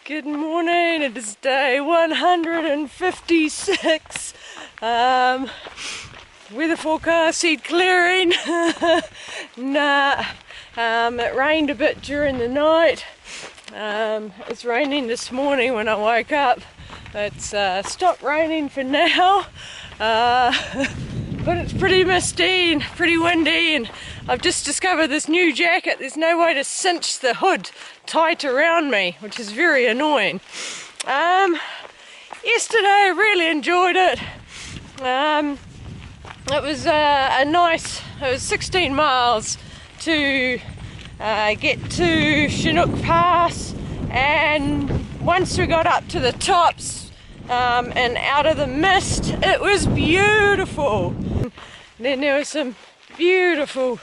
Good morning, it is day 156. Weather forecast said clearing. Nah, it rained a bit during the night. It's raining this morning when I woke up. It's stopped raining for now, but it's pretty misty and pretty windy, and I've just discovered this new jacket. There's no way to cinch the hood tight around me, which is very annoying. Yesterday I really enjoyed it. It was it was 16 miles to get to Chinook Pass, and once we got up to the tops and out of the mist, it was beautiful. Then there were some beautiful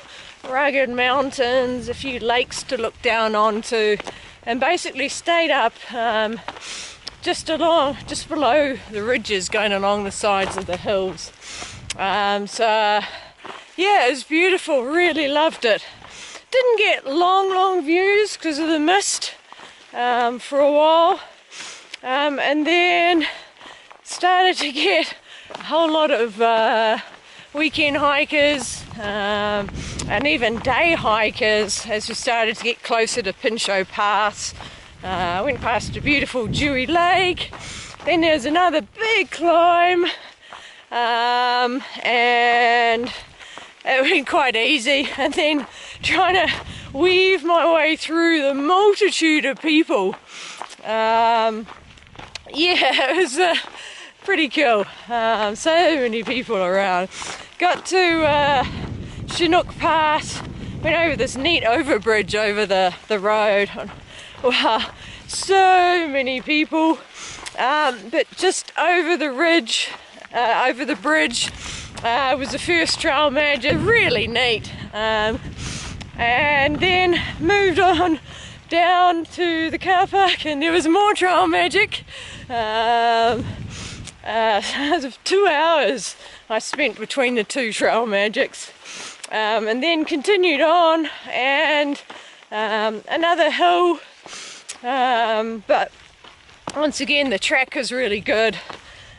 rugged mountains, a few lakes to look down onto, and basically stayed up just below the ridges going along the sides of the hills. So yeah, it was beautiful, really loved it. Didn't get long views because of the mist for a while, and then started to get a whole lot of weekend hikers and even day hikers as we started to get closer to Pinchot Pass. I went past a beautiful dewy lake, then there's another big climb, and it went quite easy, and then trying to weave my way through the multitude of people. Yeah, it was pretty cool. So many people around. Got to Chinook Pass, went over this neat overbridge over the road. Wow, so many people. But just over the ridge, over the bridge, was the first trail magic. Really neat. And then moved on down to the car park, and there was more trail magic. 2 hours I spent between the two trail magics, and then continued on, and another hill, but once again the track was really good.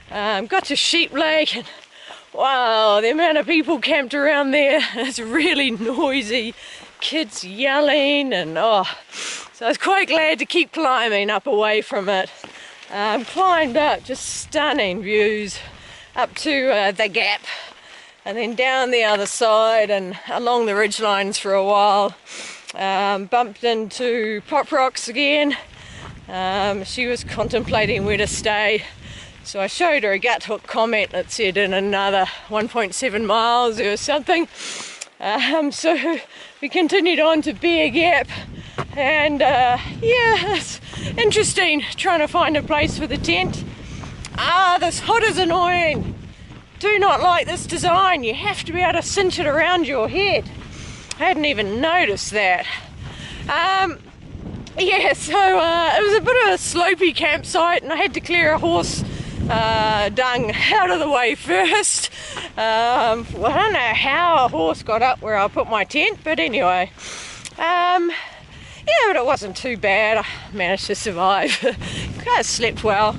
Got to Sheep Lake, and wow, the amount of people camped around there. It's really noisy, kids yelling, and so I was quite glad to keep climbing up away from it. Climbed up, just stunning views up to the gap, and then down the other side and along the ridge lines for a while. Bumped into Pop Rocks again. She was contemplating where to stay, so I showed her a gut hook comment that said in another 1.7 miles or something. So we continued on to Bear Gap, and yeah, it's interesting trying to find a place for the tent. This hood is annoying. Do not like this design. You have to be able to cinch it around your head. I hadn't even noticed that. Yeah, so it was a bit of a slopey campsite, and I had to clear a horse dung out of the way first. I don't know how a horse got up where I put my tent, but anyway. Yeah, but it wasn't too bad. I managed to survive. I slept well.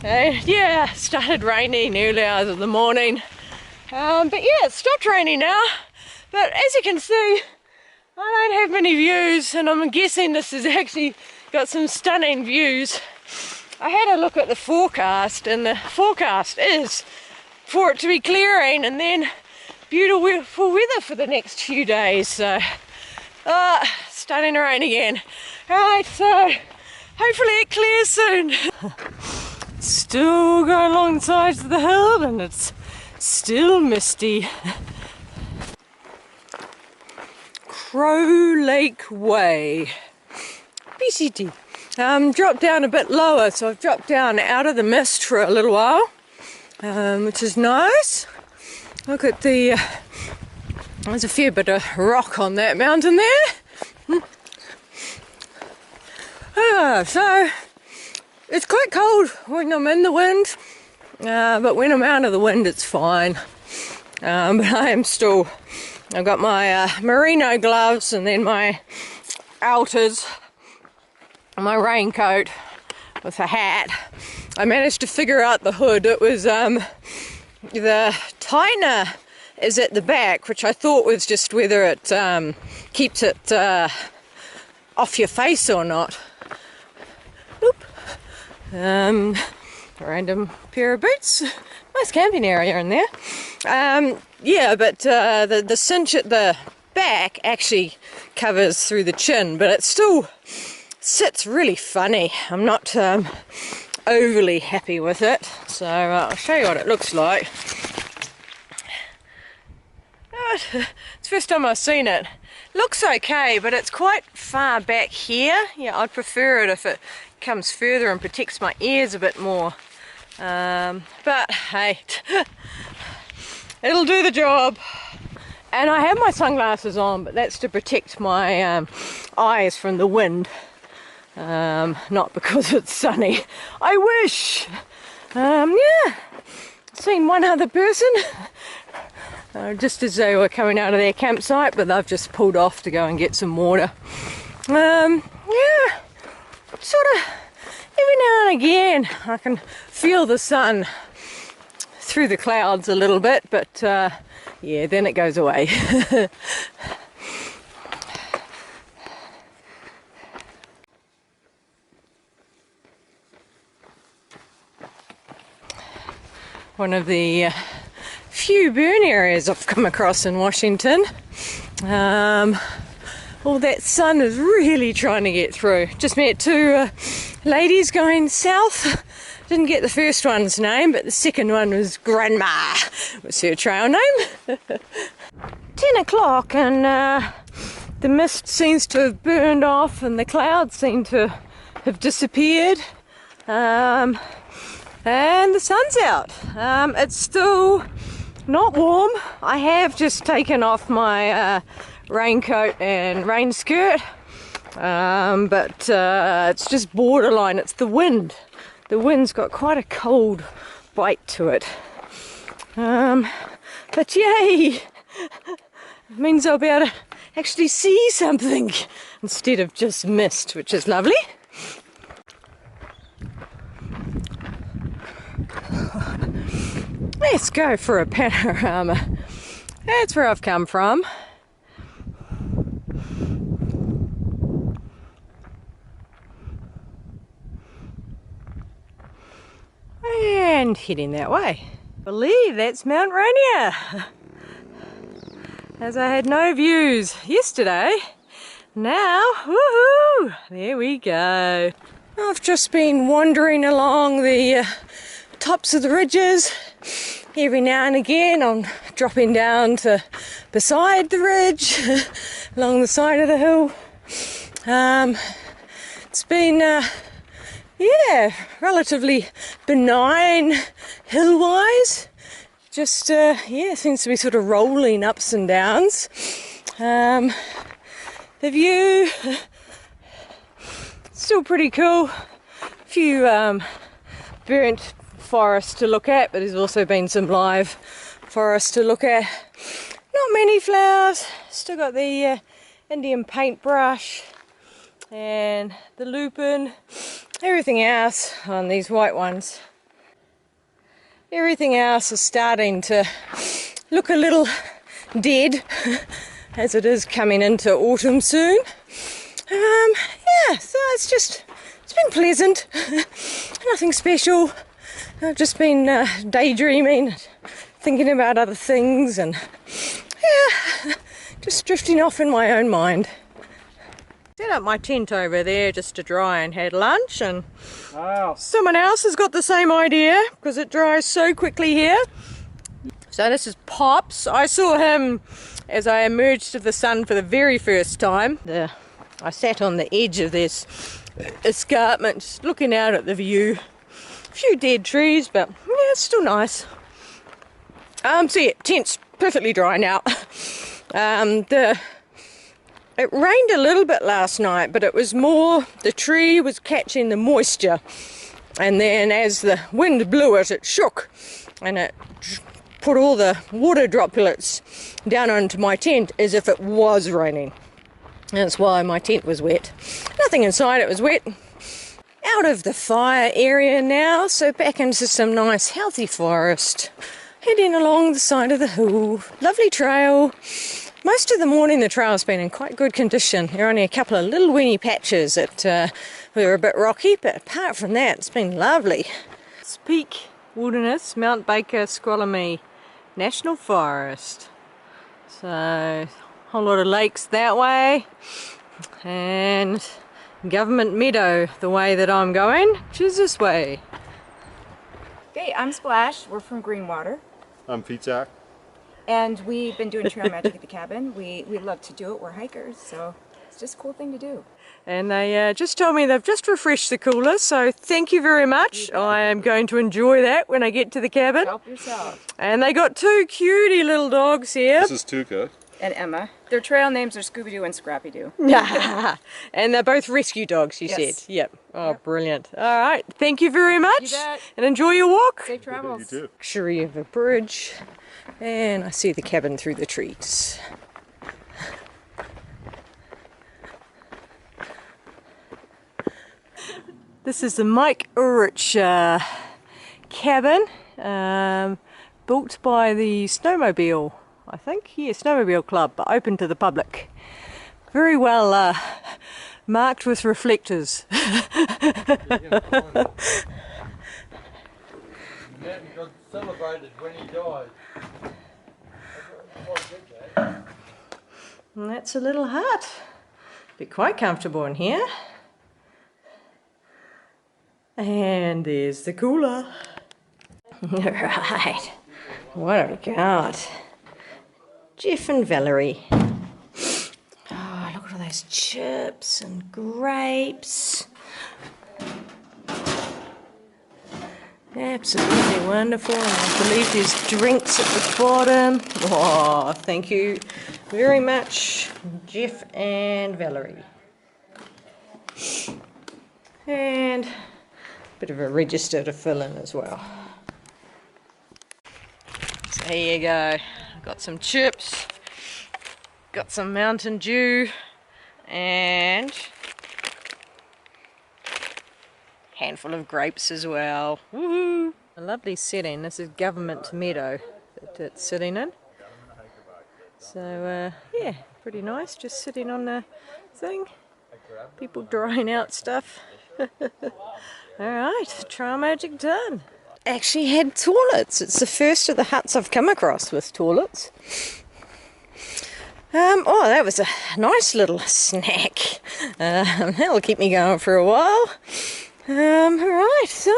Yeah, it started raining early hours of the morning. But yeah, it stopped raining now. But as you can see, I don't have many views, and I'm guessing this has actually got some stunning views. I had a look at the forecast, and the forecast is for it to be clearing and then beautiful weather for the next few days. So, starting to rain again. Right, so hopefully it clears soon. Still going along the sides of the hill, and it's still misty. Crow Lake Way, PCT. Dropped down a bit lower, so I've dropped down out of the mist for a little while, which is nice. Look at the, there's a fair bit of rock on that mountain there. So it's quite cold when I'm in the wind, but when I'm out of the wind it's fine. But I've got my merino gloves, and then my outers, my raincoat, with a hat. I managed to figure out the hood. It was the tiner is at the back, which I thought was just whether it keeps it off your face or not. Oop. Random pair of boots. Nice camping area in there. Yeah, but the cinch at the back actually covers through the chin, but it still sits really funny. I'm not overly happy with it, so I'll show you what it looks like. It's the first time I've seen it. Looks okay, but it's quite far back here. Yeah, I'd prefer it if it comes further and protects my ears a bit more. But hey, it'll do the job. And I have my sunglasses on, but that's to protect my eyes from the wind. Not because it's sunny. I wish. Yeah, seen one other person just as they were coming out of their campsite, but they've just pulled off to go and get some water. Yeah, sort of every now and again I can feel the sun through the clouds a little bit, but yeah, then it goes away. One of the few burn areas I've come across in Washington. All that sun is really trying to get through. Just met two ladies going south. Didn't get the first one's name, but the second one was Grandma. Was her trail name. 10 o'clock and the mist seems to have burned off and the clouds seem to have disappeared. And the sun's out. It's still not warm. I have just taken off my raincoat and rain skirt, but it's just borderline. It's the wind. The wind's got quite a cold bite to it. But yay! It means I'll be able to actually see something instead of just mist, which is lovely. Let's go for a panorama. That's where I've come from. And heading that way. I believe that's Mount Rainier. As I had no views yesterday, now, woohoo! There we go. I've just been wandering along the tops of the ridges. Every now and again I'm dropping down to beside the ridge, along the side of the hill. It's been, yeah, relatively benign hill-wise. Just, yeah, seems to be sort of rolling ups and downs. The view, still pretty cool. A few burnt forest to look at, but there's also been some live forest to look at. Not many flowers. Still got the Indian paintbrush and the lupin. Everything else on these white ones, everything else is starting to look a little dead as it is coming into autumn soon. Yeah, so it's been pleasant. Nothing special. I've just been daydreaming, thinking about other things, and yeah, just drifting off in my own mind. Set up my tent over there just to dry and had lunch, and someone else has got the same idea because it dries so quickly here. So this is Pops. I saw him as I emerged to the sun for the very first time. I sat on the edge of this escarpment just looking out at the view. A few dead trees, but yeah, it's still nice. So yeah, tent's perfectly dry now. It rained a little bit last night, but it was more the tree was catching the moisture, and then as the wind blew it, it shook and it put all the water droplets down onto my tent as if it was raining. That's why my tent was wet. Nothing inside it was wet. out of the fire area now, so back into some nice healthy forest. Heading along the side of the hill. Lovely trail. Most of the morning the trail's been in quite good condition. There are only a couple of little weeny patches that were a bit rocky, but apart from that it's been lovely. Peak Wilderness, Mount Baker, Squalamy National Forest. So, a whole lot of lakes that way, and Government Meadow the way that I'm going, which is this way. Okay, I'm Splash. We're from Greenwater. I'm Pete. And we've been doing trail magic at the cabin. We love to do it. We're hikers, so it's just a cool thing to do. And they just told me they've just refreshed the cooler, so thank you very much. I am going to enjoy that when I get to the cabin. Help yourself. And they got two cutie little dogs here. This is Tuca. And Emma. Their trail names are Scooby-Doo and Scrappy-Doo. And they're both rescue dogs, you said. Yep. Oh, yep. Brilliant. All right. Thank you very much. You bet. And enjoy your walk. Safe travels. You too. Luxury of a bridge. And I see the cabin through the trees. This is the Mike Ulrich cabin, built by the Snowmobile, I think. Yeah, Snowmobile Club, but open to the public. Very well marked with reflectors. Got celebrated when he died. And that's a little hut. Be quite comfortable in here. And there's the cooler. Right, what have we got? Jeff and Valerie. Oh, look at all those chips and grapes. Absolutely wonderful. And I believe there's drinks at the bottom. Oh, thank you very much, Jeff and Valerie. And a bit of a register to fill in as well. So here you go. Got some chips, got some Mountain Dew, and handful of grapes as well. Woohoo! A lovely setting. This is Government Meadow that it's sitting in. So yeah, pretty nice. Just sitting on the thing. People drying out stuff. Alright, trail magic done. Actually had toilets. It's the first of the huts I've come across with toilets. Oh, that was a nice little snack. That'll keep me going for a while. Alright, so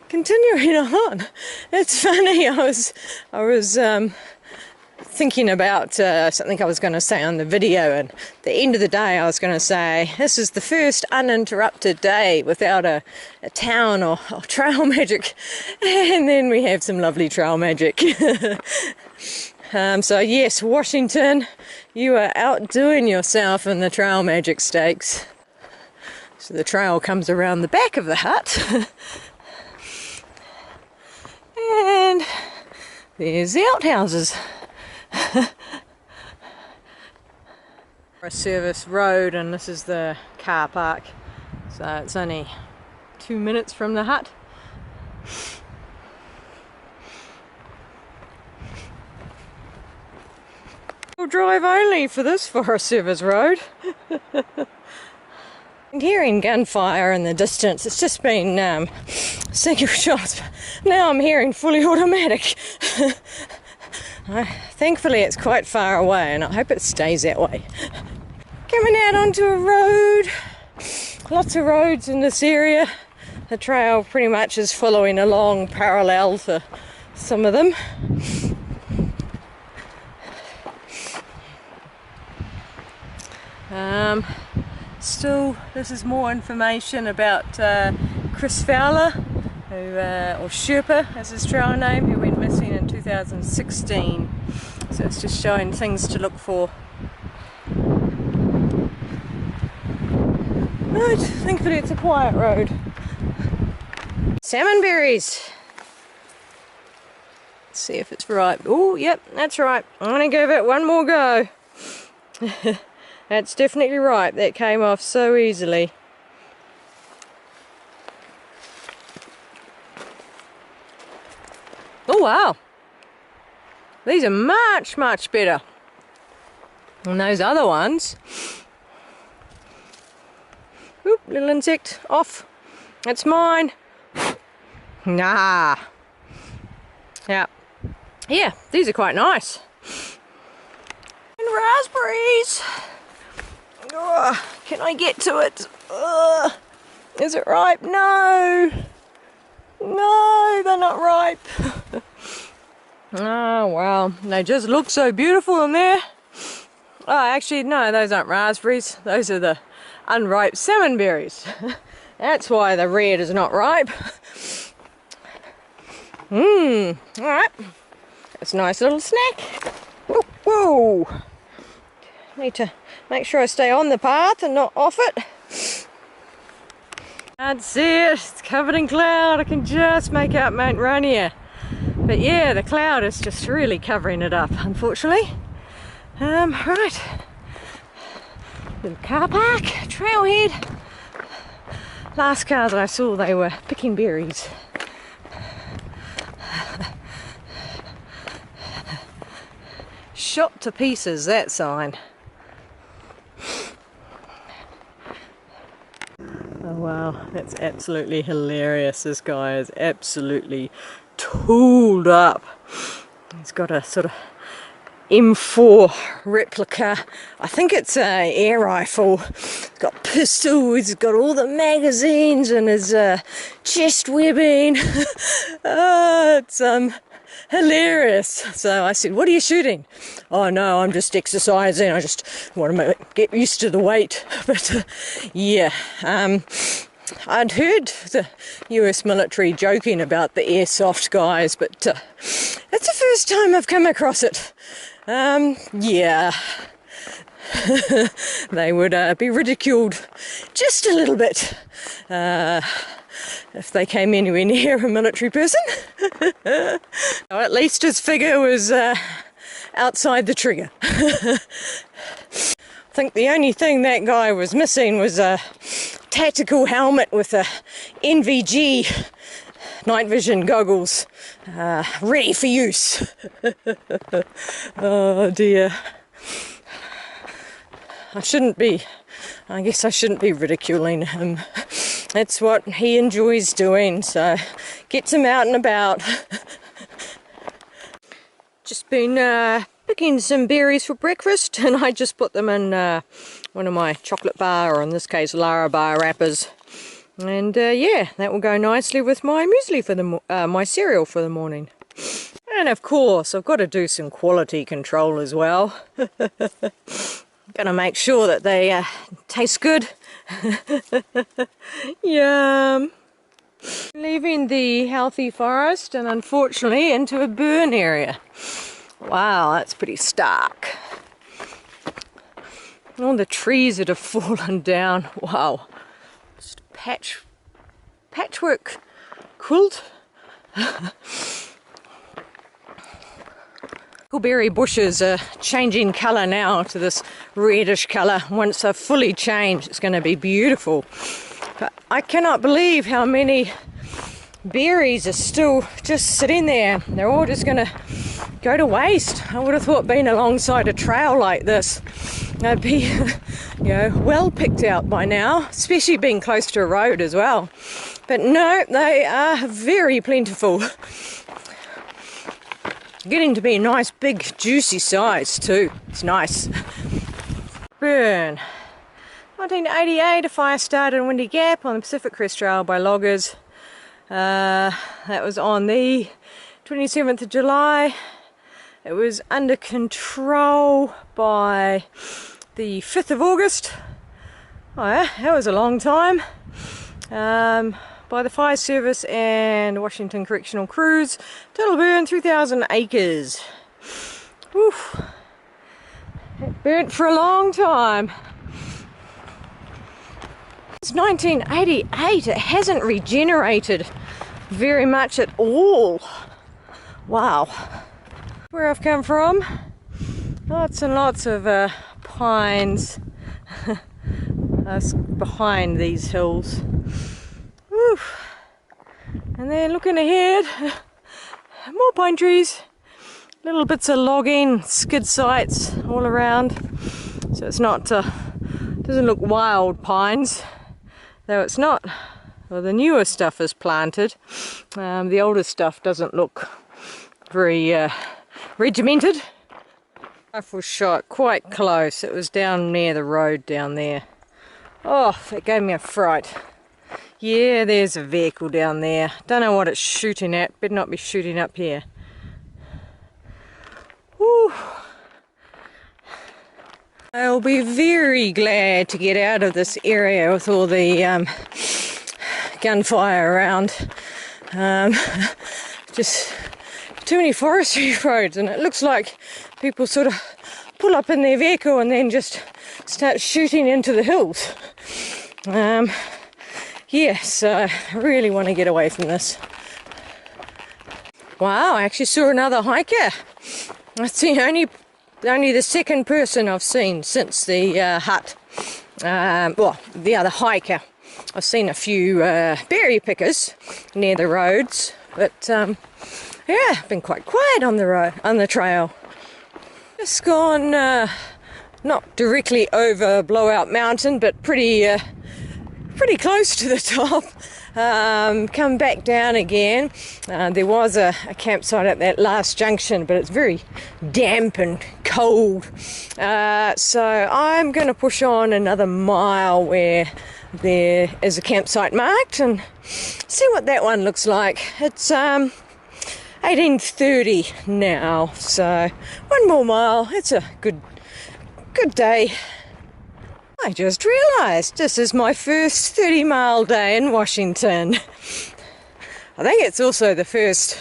continuing on. It's funny, I was thinking about something I was going to say on the video, and at the end of the day I was going to say this is the first uninterrupted day without a town or trail magic, and then we have some lovely trail magic. So yes, Washington, you are outdoing yourself in the trail magic stakes. So the trail comes around the back of the hut. And there's the outhouses. A service road, and this is the car park. So it's only 2 minutes from the hut. We'll drive only for this Forest Service road. I'm hearing gunfire in the distance. It's just been single shots. Now I'm hearing fully automatic. Thankfully it's quite far away, and I hope it stays that way. Coming out onto a road. Lots of roads in this area. The trail pretty much is following along parallel to some of them. Still, this is more information about Chris Fowler, who, or Sherpa as his trail name, who went missing in 2016. So it's just showing things to look for. Right, thankfully it's a quiet road. Salmonberries. Let's see if it's right. Oh, yep, that's right. I'm gonna give it one more go. That's definitely right. That came off so easily. Oh wow, these are much, much better than those other ones. Oop, little insect off. It's mine. Nah. Yeah. Yeah, these are quite nice. And raspberries. Oh, can I get to it? Is it ripe? No. No, they're not ripe. Oh, wow. They just look so beautiful in there. Oh, actually, no, those aren't raspberries. Those are the unripe salmonberries. That's why the red is not ripe. Alright. That's a nice little snack. Whoa, whoa. Need to make sure I stay on the path and not off it. Can't see it. It's covered in cloud. I can just make out Mount Rainier. But yeah, the cloud is just really covering it up, unfortunately. Right. Little car park, trailhead. Last cars I saw, they were picking berries. Shot to pieces, that sign. Oh wow, that's absolutely hilarious. This guy is absolutely tooled up. He's got a sort of M4 replica. I think it's an air rifle. He's got pistols, he's got all the magazines and his chest webbing. It's hilarious. So I said, what are you shooting? Oh no, I'm just exercising. I just want to get used to the weight. But yeah, I'd heard the US military joking about the airsoft guys, but it's the first time I've come across it. Yeah. They would be ridiculed just a little bit if they came anywhere near a military person. At least his figure was outside the trigger. I think the only thing that guy was missing was a tactical helmet with a NVG night vision goggles ready for use. Oh dear. I guess I shouldn't be ridiculing him. It's what he enjoys doing, so gets him out and about. Just been picking some berries for breakfast, and I just put them in one of my chocolate bar, or in this case Lara bar wrappers. And yeah, that will go nicely with my muesli for the my cereal for the morning. And of course, I've got to do some quality control as well. Gotta make sure that they taste good. Yum. Leaving the healthy forest and unfortunately into a burn area. Wow, that's pretty stark. All the trees that have fallen down. Wow. Just a patchwork quilt. Huckleberry bushes are changing colour now to this reddish colour. Once they're fully changed, it's going to be beautiful. But I cannot believe how many berries are still just sitting there. They're all just going to go to waste. I would have thought being alongside a trail like this, they'd be, well picked out by now, especially being close to a road as well. But no, they are very plentiful. Getting to be a nice big juicy size too. It's nice. Burn. 1988, a fire started in Windy Gap on the Pacific Crest Trail by loggers. That was on the 27th of July. It was under control by the 5th of August. Oh yeah, that was a long time. By the fire service and Washington Correctional Crews. Total burn 3,000 acres. Oof. It burnt for a long time. It's 1988. It hasn't regenerated very much at all. Wow. Where I've come from, lots and lots of pines behind these hills. Whew. And then looking ahead, more pine trees, little bits of logging, skid sites all around. So it's not, doesn't look wild pines, though it's not. Well, the newer stuff is planted. The older stuff doesn't look very regimented. Rifle shot quite close. It was down near the road down there. Oh, that gave me a fright. Yeah, there's a vehicle down there. Don't know what it's shooting at. Better not be shooting up here. Whew. I'll be very glad to get out of this area with all the gunfire around. Just too many forestry roads, and it looks like people sort of pull up in their vehicle and then just start shooting into the hills. Yeah, so I really want to get away from this. Wow, I actually saw another hiker. That's the only the second person I've seen since the hut. Well, the other hiker. I've seen a few berry pickers near the roads, but yeah, been quite quiet on the trail. Just gone, not directly over Blowout Mountain, but pretty close to the top. Come back down again. There was a campsite at that last junction, but it's very damp and cold. So I'm going to push on another mile where there is a campsite marked and see what that one looks like. It's 18:30 now, so one more mile. It's a good day. I just realised this is my first 30-mile day in Washington. I think it's also the first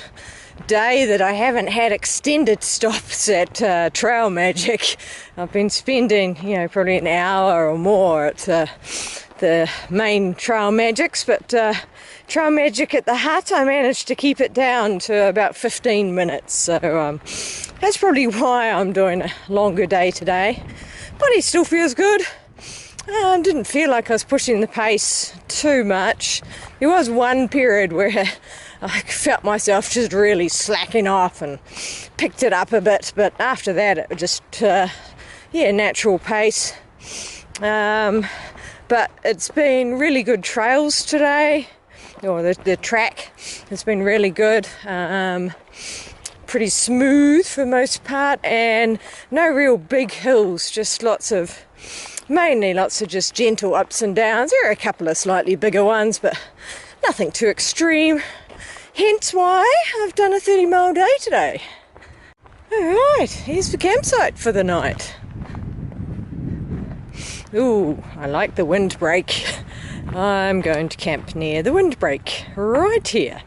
day that I haven't had extended stops at Trail Magic. I've been spending, probably an hour or more at the main Trail Magics, but Trail Magic at the hut, I managed to keep it down to about 15 minutes. So that's probably why I'm doing a longer day today. Body still feels good. Didn't feel like I was pushing the pace too much. There was one period where I felt myself just really slacking off and picked it up a bit, but after that it was just, natural pace. But it's been really good trails today, or the track has been really good. Pretty smooth for most part, and no real big hills, just mainly lots of just gentle ups and downs. There are a couple of slightly bigger ones, but nothing too extreme. Hence why I've done a 30-mile day today. Alright, here's the campsite for the night. Ooh, I like the windbreak. I'm going to camp near the windbreak right here.